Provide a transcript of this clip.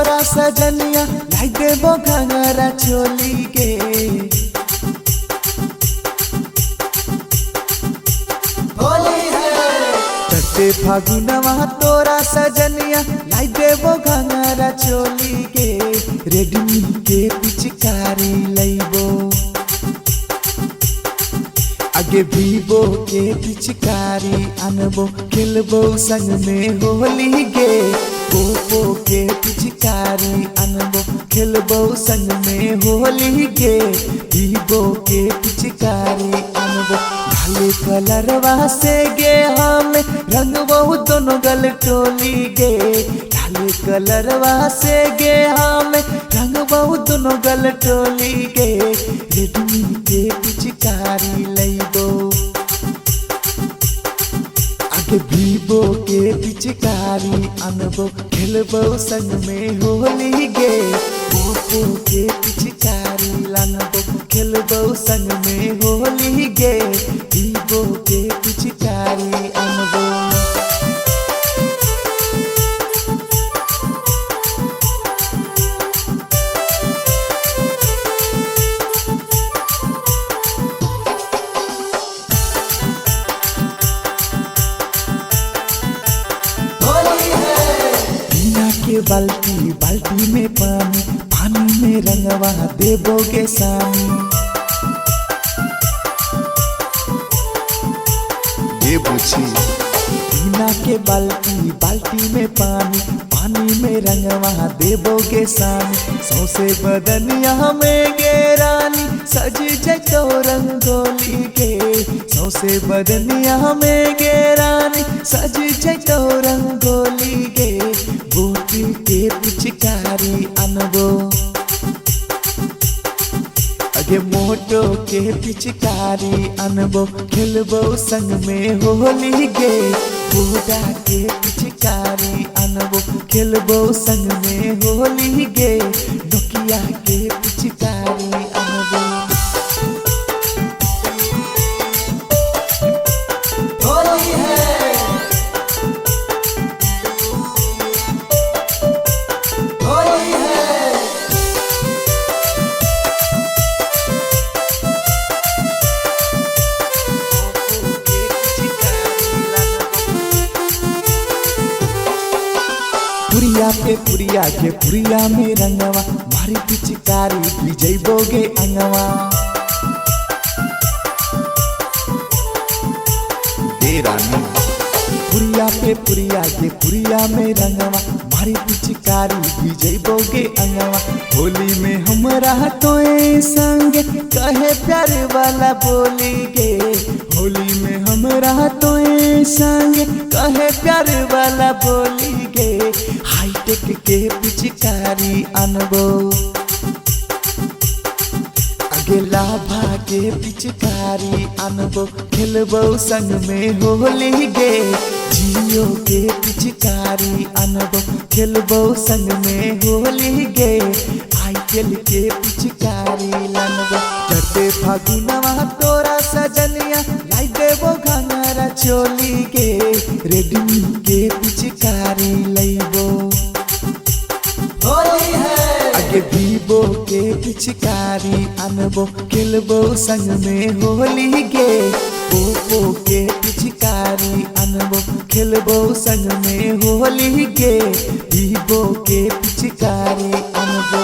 तोरा सजनिया लाई देबो घंगरा चोली के। होली है तटे फागुनवा तोरा सजनिया लाई देबो घंगरा चोली के। रेडमी के पिचकारी लइबो आगे वीवो के पिचकारी अनबो खेलबो संग में होली गे। ओप्पो के पिचकारी अनबो खेलबो संग में होली गे। वीवो के पिचकारी अनबो लाल कलरवा से गे हम रंगबो दोनों गल टोली गे। लाल कलरवा से गे हम रंगबो दोनों गल टोली गे। रेडमी के पिचकारी लइबो आगे वीवो के पिचकारी अनबो खेलबो संग में होली गे। ओप्पो के पिचकारी लानबो खेलबो संग में होली गे। वीवो के पिचकारी अनबो के बाल्टी बाल्टी में पानी पानी में रंगवा देबोगे सानी। ये बुझी बिना के बाल्टी बाल्टी में पानी पानी में रंगवा देबोगे सानी। सौसे बदनिया में गे रानी सज जतो रंगोली के। सौसे बदनिया में गे रानी सज जतो रंगोली गे। बूटी के पिचकारी अनबो आगे मोटो के पिचकारी अनबो खेलबो संग में होली गे। बूढ़ा के पिचकारी अनबो खेलबो संग में होली गे। नोकिया के पिचकारी अनबो होली है होली है पुरिया पे पुरिया के पुरिया में रंगवा मारी पिचकारी भिजैबोगे अंगवा। ए रानी पुरिया पे पुरिया के पुरिया में रंगवा मारी पिचकारी भिजैबोगे अंगवा। होली में हमरा तोए संग कहे प्यार वाला बोली गे। होली में हमरा तोए संग कहे प्यार वाला बोली गे। हाईटेक के पिचकारी अनबो आगे लाभा के पिचकारी अनबो खेलबो संग में होली गे। जियो के पिचकारी अनबो खेलबो संग में होली गे। आईटेल के पिचकारी लानबो चटे फागुनवा तोरा सजनिया लाई देबो घंगरा चोली गे। रेडमी के पिचकारी लइबो होली है आगे वीवो के पिचकारी अनबो खेलबो संग में होली गे। ओप्पो के पिचकारी अनबो खेलबो संग में होली गे। वीवो के पिचकारी अनबो